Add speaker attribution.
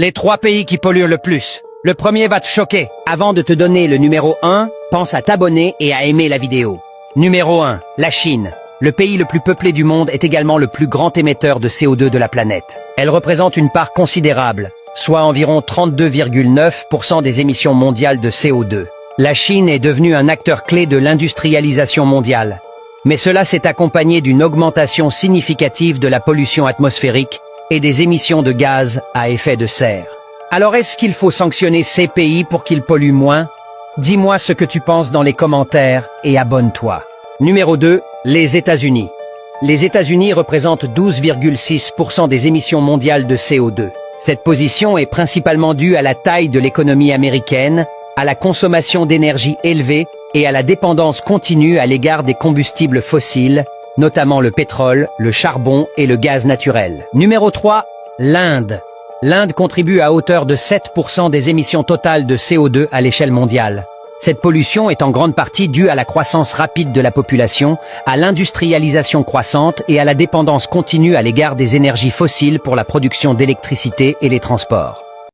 Speaker 1: Les 3 pays qui polluent le plus. Le premier va te choquer. Avant de te donner le numéro 1, pense à t'abonner et à aimer la vidéo. Numéro 1, la Chine. Le pays le plus peuplé du monde est également le plus grand émetteur de CO2 de la planète. Elle représente une part considérable, soit environ 32,9% des émissions mondiales de CO2. La Chine est devenue un acteur clé de l'industrialisation mondiale. Mais cela s'est accompagné d'une augmentation significative de la pollution atmosphérique et des émissions de gaz à effet de serre. Alors est-ce qu'il faut sanctionner ces pays pour qu'ils polluent moins? Dis-moi ce que tu penses dans les commentaires et abonne-toi. Numéro 2, les États-Unis. Les États-Unis représentent 12,6% des émissions mondiales de CO2. Cette position est principalement due à la taille de l'économie américaine, à la consommation d'énergie élevée et à la dépendance continue à l'égard des combustibles fossiles, notamment le pétrole, le charbon et le gaz naturel. Numéro 3, l'Inde. L'Inde contribue à hauteur de 7% des émissions totales de CO2 à l'échelle mondiale. Cette pollution est en grande partie due à la croissance rapide de la population, à l'industrialisation croissante et à la dépendance continue à l'égard des énergies fossiles pour la production d'électricité et les transports.